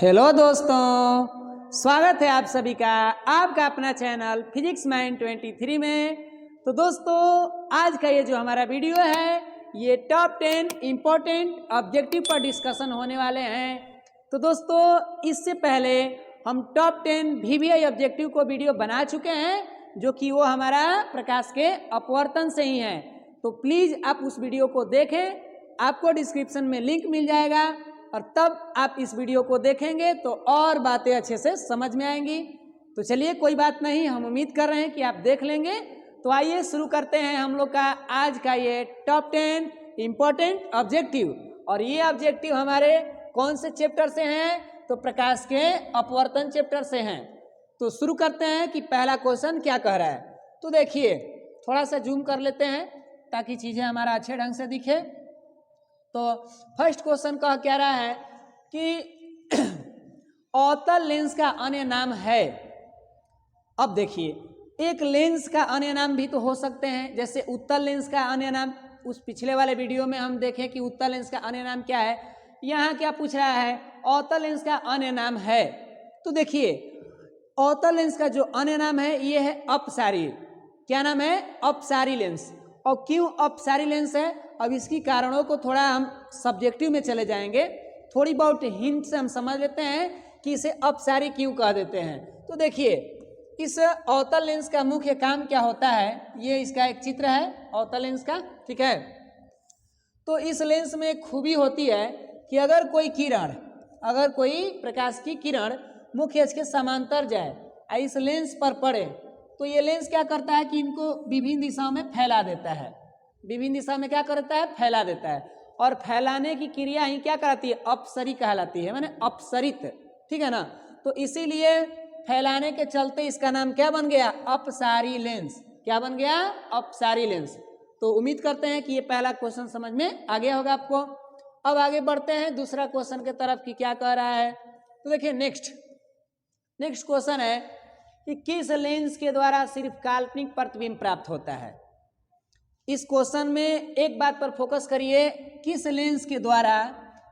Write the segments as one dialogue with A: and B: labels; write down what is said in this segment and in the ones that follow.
A: Hello दोस्तों, स्वागत है आप सभी का आपका अपना चैनल फिजिक्स माइंड 23 में। तो दोस्तों, आज का ये जो हमारा वीडियो है ये टॉप 10 इम्पोर्टेंट ऑब्जेक्टिव पर डिस्कशन होने वाले हैं। तो दोस्तों, इससे पहले हम टॉप 10 VVI ऑब्जेक्टिव को वीडियो बना चुके हैं जो कि वो हमारा प्रकाश के अपवर्तन से ही है। तो प्लीज़ आप उस वीडियो को देखें, आपको डिस्क्रिप्शन में लिंक मिल जाएगा और तब आप इस वीडियो को देखेंगे तो और बातें अच्छे से समझ में आएंगी। तो चलिए, कोई बात नहीं, हम उम्मीद कर रहे हैं कि आप देख लेंगे। तो आइए शुरू करते हैं हम लोग का आज का ये टॉप 10 इम्पोर्टेंट ऑब्जेक्टिव। और ये ऑब्जेक्टिव हमारे कौन से चैप्टर से हैं? तो प्रकाश के अपवर्तन चैप्टर से हैं। तो शुरू करते हैं कि पहला क्वेश्चन क्या कह रहा है। तो देखिए, थोड़ा सा जूम कर लेते हैं ताकि चीज़ें हमारा अच्छे ढंग से दिखे। तो फर्स्ट क्वेश्चन कह क्या रहा है कि अवतल लेंस का अन्य नाम है। अब देखिए, एक लेंस का अन्य नाम भी तो हो सकते हैं, जैसे उत्तल लेंस का अन्य नाम। उस पिछले वाले वीडियो में हम देखें कि उत्तल लेंस का अन्य नाम क्या है। यहाँ क्या पूछ रहा है? अवतल लेंस का अन्य नाम है। तो देखिए, अवतल लेंस का जो अन्य नाम है ये है अपसारी। क्या नाम है? अपसारी लेंस। और क्यों अपसारी लेंस है, अब इसकी कारणों को थोड़ा हम सब्जेक्टिव में चले जाएंगे। थोड़ी बहुत हिंट से हम समझ लेते हैं कि इसे अपसारी क्यों कह देते हैं। तो देखिए, इस अवतल लेंस का मुख्य काम क्या होता है, ये इसका एक चित्र है अवतल लेंस का, ठीक है। तो इस लेंस में एक खूबी होती है कि अगर कोई प्रकाश की किरण मुख्य अक्ष के समांतर जाए और इस लेंस पर पड़े तो ये लेंस क्या करता है कि इनको विभिन्न दिशाओं में फैला देता है। विभिन्न दिशा में क्या करता है? फैला देता है। और फैलाने की क्रिया ही क्या कराती है? अपसरी कहलाती है, माने अपसरित, ठीक है ना। तो इसीलिए फैलाने के चलते इसका नाम क्या बन गया? अपसारी लेंस। क्या बन गया? अपसारी लेंस। तो उम्मीद करते हैं कि ये पहला क्वेश्चन समझ में आ गया होगा आपको। अब आगे बढ़ते हैं दूसरा क्वेश्चन की तरफ कि क्या कह रहा है। तो देखिए, नेक्स्ट क्वेश्चन है कि किस लेंस के द्वारा सिर्फ काल्पनिक प्रतिबिंब प्राप्त होता है। इस क्वेश्चन में एक बात पर फोकस करिए, किस लेंस के द्वारा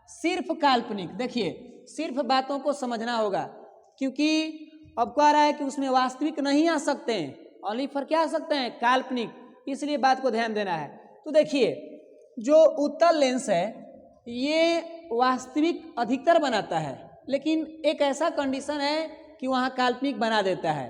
A: सिर्फ काल्पनिक। देखिए, सिर्फ बातों को समझना होगा क्योंकि अब कह रहा है कि उसमें वास्तविक नहीं आ सकते हैं, ओनली फॉर क्या आ सकते हैं? काल्पनिक। इसलिए बात को ध्यान देना है। तो देखिए, जो उत्तल लेंस है ये वास्तविक अधिकतर बनाता है, लेकिन एक ऐसा कंडीशन है कि वहाँ काल्पनिक बना देता है।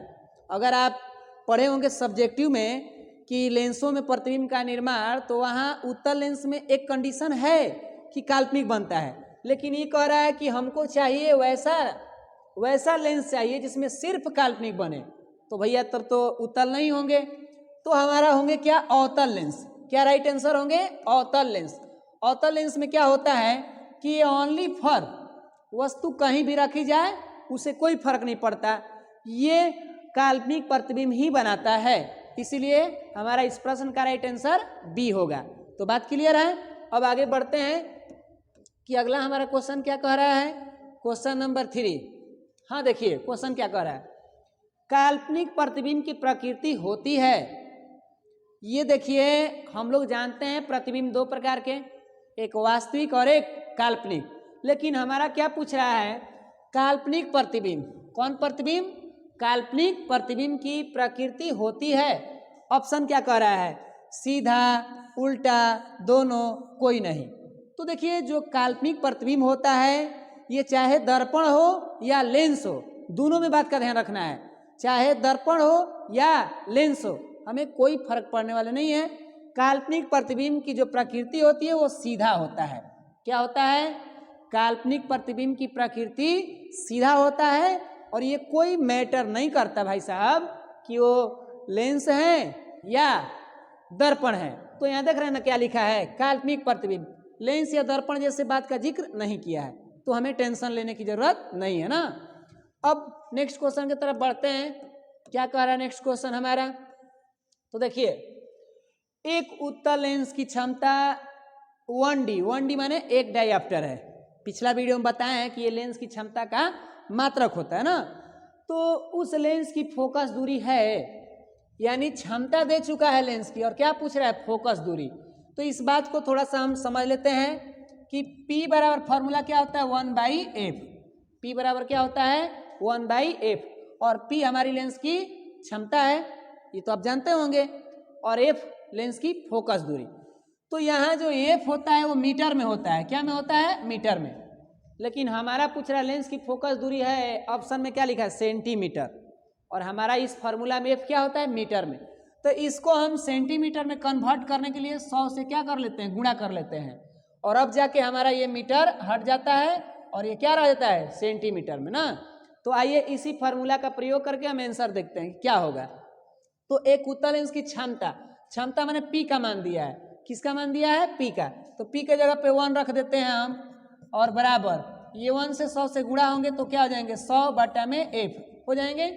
A: अगर आप पढ़े होंगे सब्जेक्टिव में कि लेंसों में प्रतिबिंब का निर्माण, तो वहाँ उत्तल लेंस में एक कंडीशन है कि काल्पनिक बनता है, लेकिन ये कह रहा है कि हमको चाहिए वैसा लेंस चाहिए जिसमें सिर्फ काल्पनिक बने। तो भैया तब तो उत्तल नहीं होंगे, तो हमारा होंगे क्या? अवतल लेंस। क्या राइट आंसर होंगे? अवतल लेंस। अवतल लेंस में क्या होता है कि ओनली फॉर वस्तु कहीं भी रखी जाए उसे कोई फर्क नहीं पड़ता, ये काल्पनिक प्रतिबिंब ही बनाता है। इसीलिए हमारा इस प्रश्न का राइट आंसर बी होगा। तो बात क्लियर है। अब आगे बढ़ते हैं कि अगला हमारा क्वेश्चन क्या कह रहा है। Question number 3। हाँ देखिए, क्वेश्चन क्या कह रहा है, काल्पनिक प्रतिबिंब की प्रकृति होती है। ये देखिए, हम लोग जानते हैं प्रतिबिंब दो प्रकार के, एक वास्तविक और एक काल्पनिक। लेकिन हमारा क्या पूछ रहा है? काल्पनिक प्रतिबिंब। कौन प्रतिबिंब? काल्पनिक प्रतिबिंब की प्रकृति होती है। ऑप्शन क्या कह रहा है? सीधा, उल्टा, दोनों, कोई नहीं। तो देखिए, जो काल्पनिक प्रतिबिंब होता है ये चाहे दर्पण हो या लेंस हो, दोनों में बात का ध्यान रखना है। चाहे दर्पण हो या लेंस हो, हमें कोई फर्क पड़ने वाला नहीं है। काल्पनिक प्रतिबिंब की जो प्रकृति होती है वो सीधा होता है। क्या होता है? काल्पनिक प्रतिबिंब की प्रकृति सीधा होता है और ये कोई मैटर नहीं करता भाई साहब कि वो लेंस है या दर्पण है। तो यहाँ देख रहे हैं ना क्या लिखा है? काल्पनिक प्रतिबिंब। लेंस या दर्पण जैसे बात का जिक्र नहीं किया है, तो हमें टेंशन लेने की जरूरत नहीं है ना। अब नेक्स्ट क्वेश्चन की तरफ बढ़ते हैं। क्या कह रहा है नेक्स्ट क्वेश्चन हमारा? तो देखिए, एक उत्तल लेंस की क्षमता 1D माने एक डायऑप्टर है। पिछला वीडियो में बताया है कि ये लेंस की क्षमता का मात्रक होता है ना। तो उस लेंस की फोकस दूरी है, यानी क्षमता दे चुका है लेंस की, और क्या पूछ रहा है? फोकस दूरी। तो इस बात को थोड़ा सा हम समझ लेते हैं कि P बराबर फॉर्मूला क्या होता है? 1/f। P बराबर क्या होता है 1/f, और P हमारी लेंस की क्षमता है, ये तो आप जानते होंगे, और F लेंस की फोकस दूरी। तो यहाँ जो F होता है वो मीटर में होता है, क्या में होता है मीटर में, लेकिन हमारा पूछ रहा है लेंस की फोकस दूरी है, ऑप्शन में क्या लिखा है सेंटीमीटर, और हमारा इस फॉर्मूला में F क्या होता है मीटर में। तो इसको हम सेंटीमीटर में कन्वर्ट करने के लिए 100 से क्या कर लेते हैं गुणा कर लेते हैं, और अब जाके हमारा ये मीटर हट जाता है और ये क्या रह जाता है सेंटीमीटर में ना। तो आइए इसी फार्मूला का प्रयोग करके हम आंसर देखते हैं क्या होगा। तो एक उत्तल लेंस की क्षमता मैंने P का मान दिया है, किसका मान दिया है P का, तो P के जगह पे 1 रख देते हैं हम, और बराबर ये 1 से 100 से गुणा होंगे तो क्या हो जाएंगे 100 बटा में F हो जाएंगे,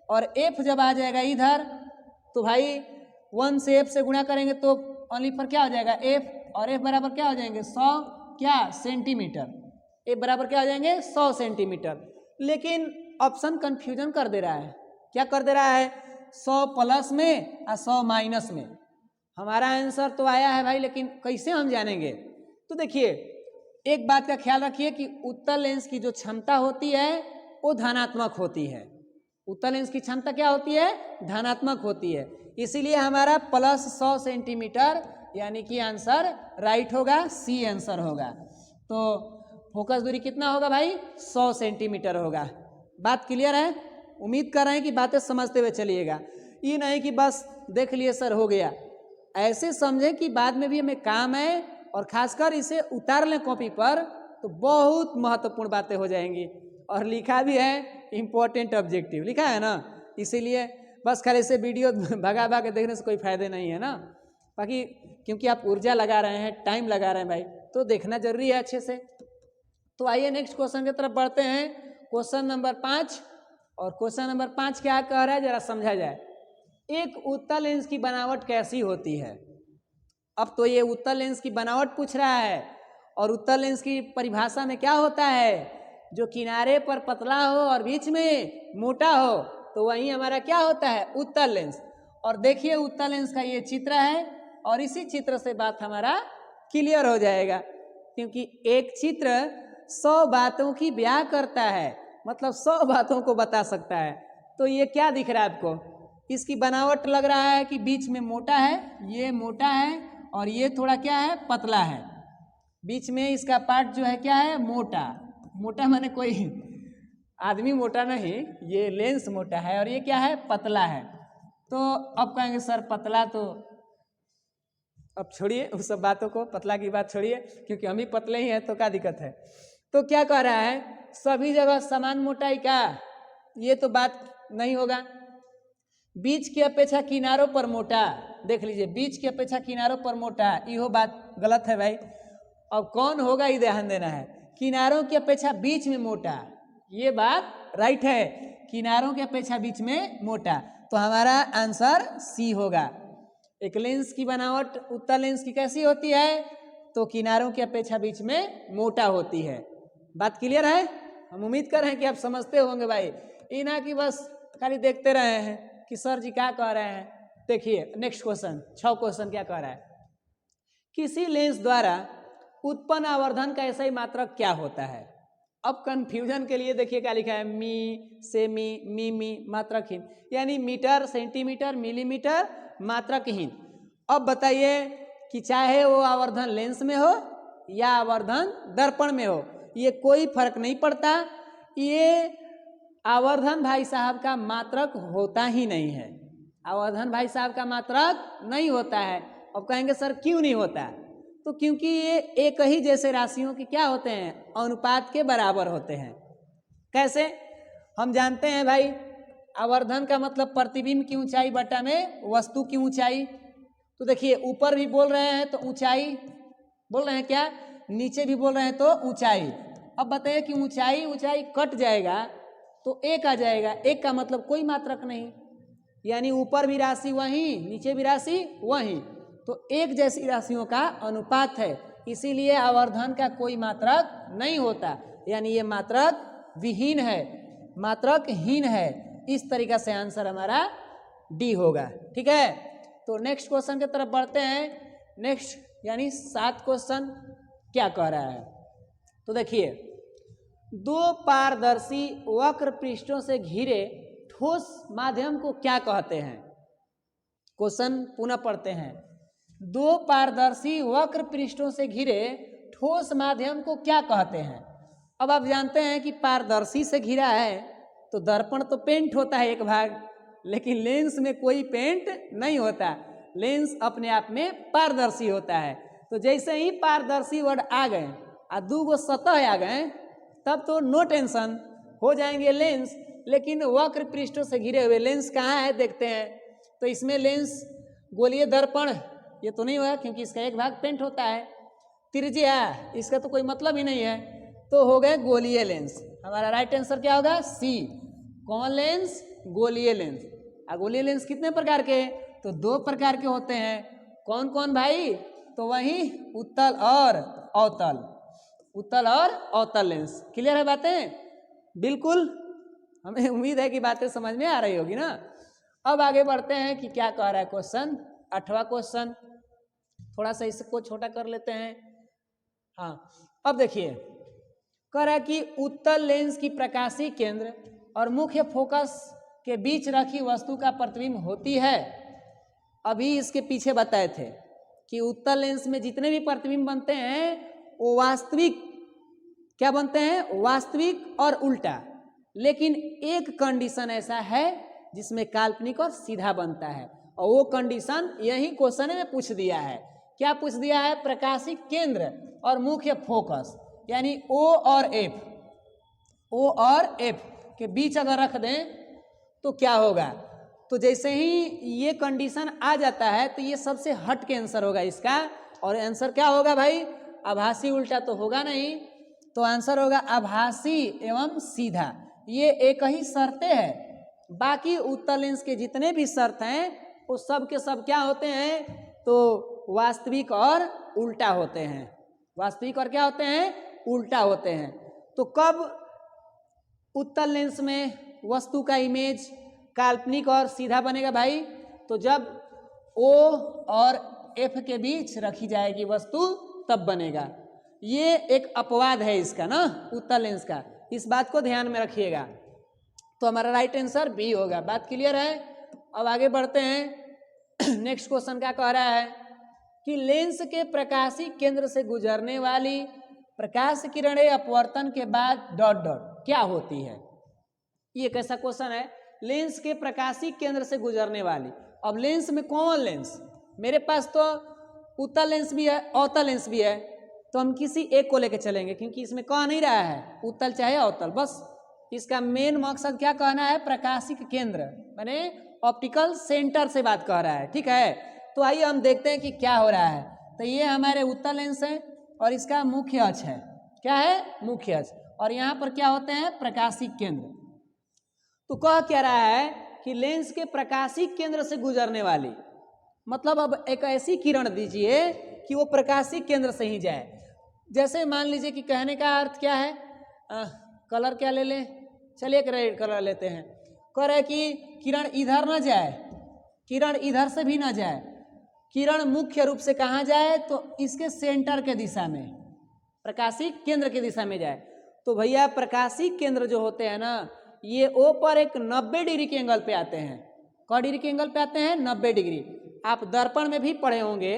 A: और F जब आ जाएगा इधर तो भाई 1 से F से गुणा करेंगे तो ओनली पर क्या हो जाएगा F, और F बराबर क्या हो जाएंगे 100 क्या सेंटीमीटर, F बराबर क्या हो जाएंगे 100 सेंटीमीटर। लेकिन ऑप्शन कंफ्यूजन कर दे रहा है, क्या कर दे रहा है 100 प्लस में और 100 माइनस में। हमारा आंसर तो आया है भाई, लेकिन कैसे हम जानेंगे। तो देखिए एक बात का ख्याल रखिए कि उत्तल लेंस की जो क्षमता होती है वो धनात्मक होती है, उत्तल लेंस की क्षमता क्या होती है धनात्मक होती है, इसीलिए हमारा प्लस 100 सेंटीमीटर यानी कि आंसर राइट होगा, सी आंसर होगा। तो फोकस दूरी कितना होगा भाई 100 सेंटीमीटर होगा। बात क्लियर है, उम्मीद कर रहे हैं कि बातें समझते हुए चलिएगा, ये नहीं कि बस देख लिए सर हो गया, ऐसे समझें कि बाद में भी हमें काम है, और खासकर इसे उतार लें कॉपी पर तो बहुत महत्वपूर्ण बातें हो जाएंगी। और लिखा भी है इम्पोर्टेंट ऑब्जेक्टिव लिखा है ना, इसीलिए बस खाली से वीडियो भगा भगा के देखने से कोई फायदे नहीं है ना, बाकी क्योंकि आप ऊर्जा लगा रहे हैं टाइम लगा रहे हैं भाई तो देखना जरूरी है अच्छे से। तो आइए नेक्स्ट क्वेश्चन की तरफ बढ़ते हैं, क्वेश्चन नंबर 5। और क्वेश्चन नंबर 5 क्या कह रहा है जरा समझा जाए। एक उत्तल लेंस की बनावट कैसी होती है। अब तो ये उत्तल लेंस की बनावट पूछ रहा है, और उत्तल लेंस की परिभाषा में क्या होता है जो किनारे पर पतला हो और बीच में मोटा हो तो वही हमारा क्या होता है उत्तल लेंस। और देखिए उत्तल लेंस का ये चित्र है, और इसी चित्र से बात हमारा क्लियर हो जाएगा, क्योंकि एक चित्र 100 बातों की ब्याह करता है, मतलब 100 बातों को बता सकता है। तो ये क्या दिख रहा है आपको, इसकी बनावट लग रहा है कि बीच में मोटा है, ये मोटा है और ये थोड़ा क्या है पतला है, बीच में इसका पार्ट जो है क्या है मोटा, मोटा माने कोई आदमी मोटा नहीं, ये लेंस मोटा है, और ये क्या है पतला है। तो अब कहेंगे सर पतला, तो अब छोड़िए उस सब बातों को, पतला की बात छोड़िए क्योंकि हम ही पतले ही हैं तो क्या दिक्कत है। तो क्या कह रहा है सभी जगह समान मोटाई का, ये तो बात नहीं होगा, बीच की अपेक्षा किनारों पर मोटा, देख लीजिए बीच की अपेक्षा किनारों पर मोटा, यो बात गलत है भाई। अब कौन होगा ये ध्यान देना है, किनारों की अपेक्षा बीच में मोटा, ये बात राइट है, किनारों की अपेक्षा बीच में मोटा, तो हमारा आंसर सी होगा। एक लेंस की बनावट उत्तल लेंस की कैसी होती है, तो किनारों की अपेक्षा बीच में मोटा होती है। बात क्लियर है, हम उम्मीद कर रहे हैं कि आप समझते होंगे भाई, ये ना कि बस खाली देखते रहे हैं कि सर जी क्या कह रहे हैं। देखिए नेक्स्ट क्वेश्चन 6 क्वेश्चन क्या कह रहा है, किसी लेंस द्वारा उत्पन्न आवर्धन का ऐसा ही मात्रक क्या होता है। अब कंफ्यूजन के लिए देखिए क्या लिखा है, मी सेमी मी मात्रकहीन, यानी मीटर सेंटीमीटर मिलीमीटर मात्रकहीन। अब बताइए कि चाहे वो आवर्धन लेंस में हो या आवर्धन दर्पण में हो, ये कोई फर्क नहीं पड़ता, ये आवर्धन भाई साहब का मात्रक होता ही नहीं है, आवर्धन भाई साहब का मात्रक नहीं होता है। अब कहेंगे सर क्यों नहीं होता, तो क्योंकि ये एक ही जैसे राशियों के क्या होते हैं अनुपात के बराबर होते हैं। कैसे, हम जानते हैं भाई आवर्धन का मतलब प्रतिबिंब की ऊंचाई बटा में वस्तु की ऊंचाई। तो देखिए ऊपर भी बोल रहे हैं तो ऊंचाई बोल रहे हैं क्या, नीचे भी बोल रहे हैं तो ऊंचाई। अब बताइए कि ऊंचाई ऊंचाई कट जाएगा तो एक आ जाएगा, एक का मतलब कोई मात्रक नहीं, यानी ऊपर भी राशि वही नीचे भी राशि वही, तो एक जैसी राशियों का अनुपात है, इसीलिए आवर्धन का कोई मात्रक नहीं होता, यानी ये मात्रक विहीन है, मात्रक हीन है। इस तरीका से आंसर हमारा डी होगा। ठीक है, तो नेक्स्ट क्वेश्चन की तरफ बढ़ते हैं। नेक्स्ट यानी 7 क्वेश्चन क्या कह रहा है, तो देखिए दो पारदर्शी वक्र पृष्ठों से घिरे ठोस माध्यम को क्या कहते हैं? क्वेश्चन पुनः पढ़ते हैं। दो पारदर्शी वक्र पृष्ठों से घिरे ठोस माध्यम को क्या कहते हैं? अब आप जानते हैं कि पारदर्शी से घिरा है तो दर्पण तो पेंट होता है एक भाग, लेकिन लेंस में कोई पेंट नहीं होता। लेंस अपने आप में पारदर्शी होता है। तो जैसे ही पारदर्शी वर्ड आ गए और दो गो सतह आ गए तब तो नो टेंशन, हो जाएंगे लेंस। लेकिन वक्र पृष्ठों से घिरे हुए लेंस कहाँ है देखते हैं। तो इसमें लेंस गोलीय दर्पण ये तो नहीं हुआ क्योंकि इसका एक भाग पेंट होता है। त्रिज्या इसका तो कोई मतलब ही नहीं है, तो हो गए गोलीय लेंस। हमारा राइट आंसर क्या होगा? सी। कौन लेंस? गोलीय लेंस। और गोलीय लेंस कितने प्रकार के? तो दो प्रकार के होते हैं। कौन कौन भाई? तो वही उत्तल और अवतल। उत्तल और अवतल लेंस। क्लियर है बातें? बिल्कुल, हमें उम्मीद है कि बातें समझ में आ रही होगी ना। अब आगे बढ़ते हैं कि क्या कह रहा है क्वेश्चन। 8वां क्वेश्चन, थोड़ा सा इसको छोटा कर लेते हैं। हाँ, अब देखिए कह रहा है कि उत्तल लेंस की प्रकाशीय केंद्र और मुख्य फोकस के बीच रखी वस्तु का प्रतिबिंब होती है। अभी इसके पीछे बताए थे कि उत्तल लेंस में जितने भी प्रतिबिंब बनते हैं वो वास्तविक क्या बनते हैं? वास्तविक और उल्टा। लेकिन एक कंडीशन ऐसा है जिसमें काल्पनिक और सीधा बनता है, और वो कंडीशन यही क्वेश्चन में पूछ दिया है। क्या पूछ दिया है? प्रकाशीय केंद्र और मुख्य फोकस, यानी O और F, O और F के बीच अगर रख दें तो क्या होगा? तो जैसे ही ये कंडीशन आ जाता है तो ये सबसे हट के आंसर होगा इसका। और आंसर क्या होगा भाई? आभासी उल्टा तो होगा नहीं, तो आंसर होगा आभासी एवं सीधा। ये एक ही शर्तें हैं। बाकी उत्तल लेंस के जितने भी शर्त हैं वो सब के सब क्या होते हैं? तो वास्तविक और उल्टा होते हैं। वास्तविक और क्या होते हैं? उल्टा होते हैं। तो कब उत्तल लेंस में वस्तु का इमेज काल्पनिक और सीधा बनेगा भाई? तो जब O और F के बीच रखी जाएगी वस्तु तब बनेगा। ये एक अपवाद है इसका ना, उत्तल लेंस का। इस बात को ध्यान में रखिएगा। तो हमारा राइट आंसर बी होगा। बात क्लियर है? अब आगे बढ़ते हैं। नेक्स्ट क्वेश्चन क्या कह रहा है कि लेंस के प्रकाशीय केंद्र से गुजरने वाली प्रकाश किरणें अपवर्तन के बाद डॉट डॉट क्या होती है? ये कैसा क्वेश्चन है? लेंस के प्रकाशीय केंद्र से गुजरने वाली। अब लेंस में कौन लेंस? मेरे पास तो उत्तल लेंस भी है, अवतल लेंस भी है, तो हम किसी एक को लेकर चलेंगे क्योंकि इसमें कह नहीं रहा है उत्तल चाहे अवतल। बस इसका मेन मकसद क्या कहना है? प्रकाशिक केंद्र, माने ऑप्टिकल सेंटर से बात कह रहा है। ठीक है, तो आइए हम देखते हैं कि क्या हो रहा है। तो ये हमारे उत्तल लेंस है और इसका मुख्य अक्ष है। क्या है? मुख्य अक्ष। और यहाँ पर क्या होते हैं? प्रकाशिक केंद्र। तो कह क्या रहा है कि लेंस के प्रकाशिक केंद्र से गुजरने वाली, मतलब अब एक ऐसी किरण दीजिए कि वो प्रकाशिक केंद्र से ही जाए। जैसे मान लीजिए कि कहने का अर्थ क्या है? कलर क्या ले लें? चलिए एक रेड कलर लेते हैं। कह रहे कि किरण इधर ना जाए, किरण इधर से भी ना जाए, किरण मुख्य रूप से कहाँ जाए? तो इसके सेंटर के दिशा में, प्रकाशिक केंद्र की दिशा में जाए। तो भैया प्रकाशिक केंद्र जो होते हैं ना, ये O पर एक 90 डिग्री के एंगल पे आते हैं। क डिग्री के एंगल पे आते हैं? 90 डिग्री। आप दर्पण में भी पढ़े होंगे,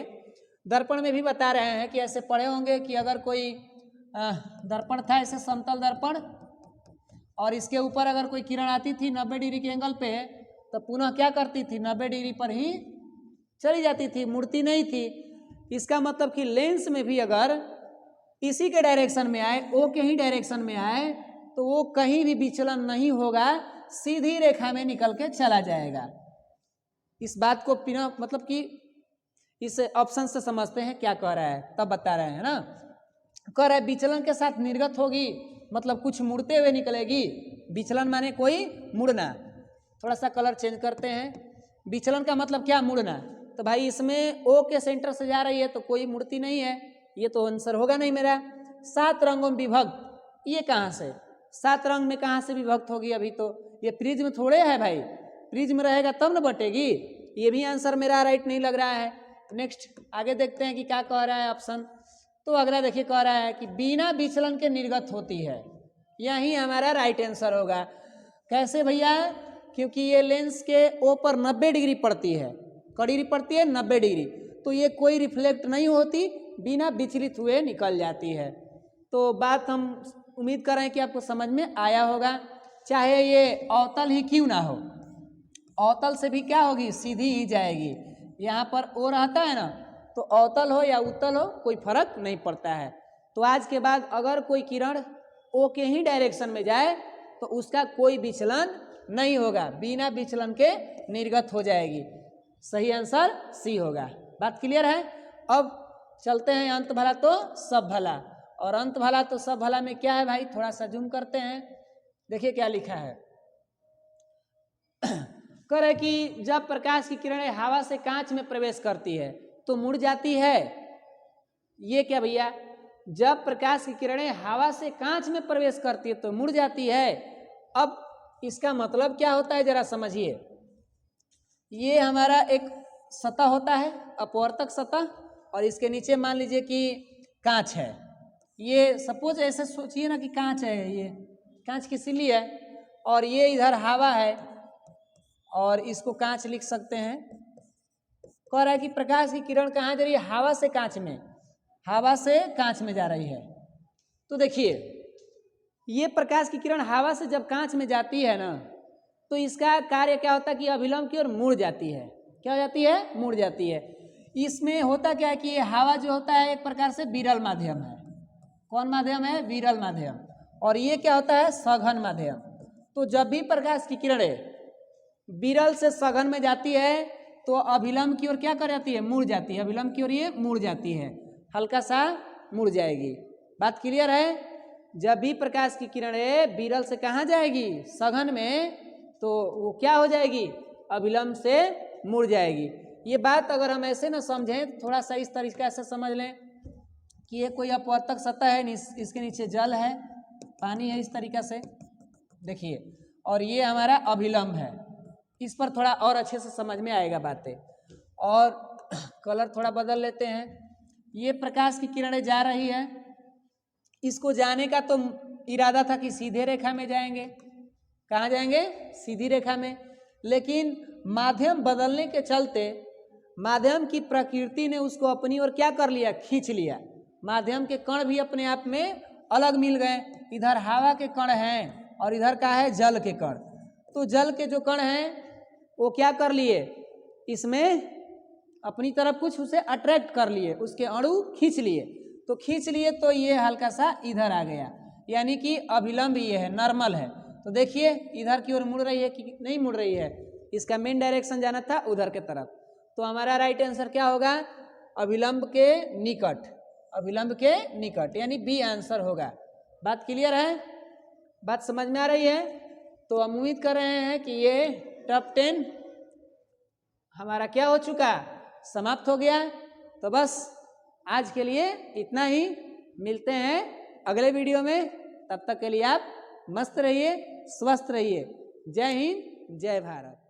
A: दर्पण में भी बता रहे हैं कि ऐसे पढ़े होंगे कि अगर कोई दर्पण था ऐसे समतल दर्पण, और इसके ऊपर अगर कोई किरण आती थी 90 डिग्री के एंगल पे, तो पुनः क्या करती थी? 90 डिग्री पर ही चली जाती थी, मुड़ती नहीं थी। इसका मतलब कि लेंस में भी अगर इसी के डायरेक्शन में आए, O के ही डायरेक्शन में आए, तो वो कहीं भी विचलन नहीं होगा, सीधी रेखा में निकल के चला जाएगा। इस बात को मतलब कि इस ऑप्शन से समझते हैं क्या कह रहा है, तब बता रहे हैं ना। कह रहा है विचलन के साथ निर्गत होगी, मतलब कुछ मुड़ते हुए निकलेगी। विचलन माने कोई मुड़ना। थोड़ा सा कलर चेंज करते हैं। विचलन का मतलब क्या? मुड़ना। तो भाई इसमें O के सेंटर से जा रही है तो कोई मुड़ती नहीं है, ये तो आंसर होगा नहीं मेरा। 7 रंगों में विभक्त, ये कहाँ से? 7 रंग में कहाँ से विभक्त होगी? अभी तो ये प्रिज्म थोड़े है भाई, प्रिज्म रहेगा तब न बटेगी। ये भी आंसर मेरा राइट नहीं लग रहा है। नेक्स्ट आगे देखते हैं कि क्या कह रहा है ऑप्शन। तो अगला देखिए कह रहा है कि बिना विचलन के निर्गत होती है। यही हमारा राइट आंसर होगा। कैसे भैया? क्योंकि ये लेंस के ओ पर 90 डिग्री पड़ती है, कड़ी पड़ती है 90 डिग्री, तो ये कोई रिफ्लेक्ट नहीं होती, बिना विचलित हुए निकल जाती है। तो बात हम उम्मीद कर रहे हैं कि आपको समझ में आया होगा। चाहे ये अवतल ही क्यों ना हो, अवतल से भी क्या होगी, सीधी ही जाएगी। यहाँ पर ओ रहता है ना, तो अवतल हो या उत्तल हो कोई फर्क नहीं पड़ता है। तो आज के बाद अगर कोई किरण ओ के ही डायरेक्शन में जाए तो उसका कोई विचलन नहीं होगा, बिना विचलन के निर्गत हो जाएगी। सही आंसर सी होगा। बात क्लियर है? अब चलते हैं अंत भला तो सब भला। और अंत भला तो सब भला में क्या है भाई, थोड़ा सा जूम करते हैं, देखिए क्या लिखा है। कह रहे कि जब प्रकाश की किरणें हवा से कांच में प्रवेश करती है तो मुड़ जाती है। ये क्या भैया? जब प्रकाश की किरणें हवा से कांच में प्रवेश करती है तो मुड़ जाती है। अब इसका मतलब क्या होता है जरा समझिए। ये हमारा एक सतह होता है, अपवर्तक सतह, और इसके नीचे मान लीजिए कि कांच है। ये सपोज ऐसे सोचिए ना कि कांच है, ये कांच की सिल्ली है, और ये इधर हवा है, और इसको कांच लिख सकते हैं। कह रहा है कि प्रकाश की किरण कहाँ जा रही है? हवा से कांच में, हवा से कांच में जा रही है। तो देखिए, ये प्रकाश की किरण हवा से जब कांच में जाती है ना, तो इसका कार्य क्या होता है कि अभिलंब की ओर मुड़ जाती है। क्या हो जाती है? मुड़ जाती है। इसमें होता क्या है कि ये हवा जो होता है एक प्रकार से विरल माध्यम है। कौन माध्यम है? विरल माध्यम। और ये क्या होता है? सघन माध्यम। तो जब भी प्रकाश की किरणें विरल से सघन में जाती है तो अभिलंब की ओर क्या कर जाती है? मुड़ जाती है। अभिलंब की ओर ये मुड़ जाती है, हल्का सा मुड़ जाएगी। बात क्लियर है? जब भी प्रकाश की किरणें विरल से कहाँ जाएगी? सघन में, तो वो क्या हो जाएगी? अभिलंब से मुड़ जाएगी। ये बात अगर हम ऐसे ना समझें, थोड़ा सा इस तरीके से समझ लें कि ये कोई अपवर्तक सतह है, इसके नीचे जल है, पानी है, इस तरीके से देखिए, और ये हमारा अभिलंब है। इस पर थोड़ा और अच्छे से समझ में आएगा बातें। और कलर थोड़ा बदल लेते हैं। ये प्रकाश की किरणें जा रही है, इसको जाने का तो इरादा था कि सीधे रेखा में जाएंगे। कहाँ जाएंगे? सीधी रेखा में। लेकिन माध्यम बदलने के चलते माध्यम की प्रकृति ने उसको अपनी ओर क्या कर लिया? खींच लिया। माध्यम के कण भी अपने आप में अलग मिल गए। इधर हवा के कण हैं और इधर का है जल के कण। तो जल के जो कण हैं वो क्या कर लिए? इसमें अपनी तरफ कुछ उसे अट्रैक्ट कर लिए, उसके अणु खींच लिए। तो खींच लिए तो ये हल्का सा इधर आ गया, यानी कि अभिलंब ये है, नॉर्मल है। तो देखिए इधर की ओर मुड़ रही है कि नहीं मुड़ रही है? इसका मेन डायरेक्शन जाना था उधर के तरफ। तो हमारा राइट आंसर क्या होगा? अभिलंब के निकट, अभिलंब के निकट, यानी बी आंसर होगा। बात क्लियर है? बात समझ में आ रही है? तो हम उम्मीद कर रहे हैं कि ये टॉप 10 हमारा क्या हो चुका? समाप्त हो गया। तो बस आज के लिए इतना ही। मिलते हैं अगले वीडियो में। तब तक के लिए आप मस्त रहिए, स्वस्थ रहिए। जय हिंद, जय भारत।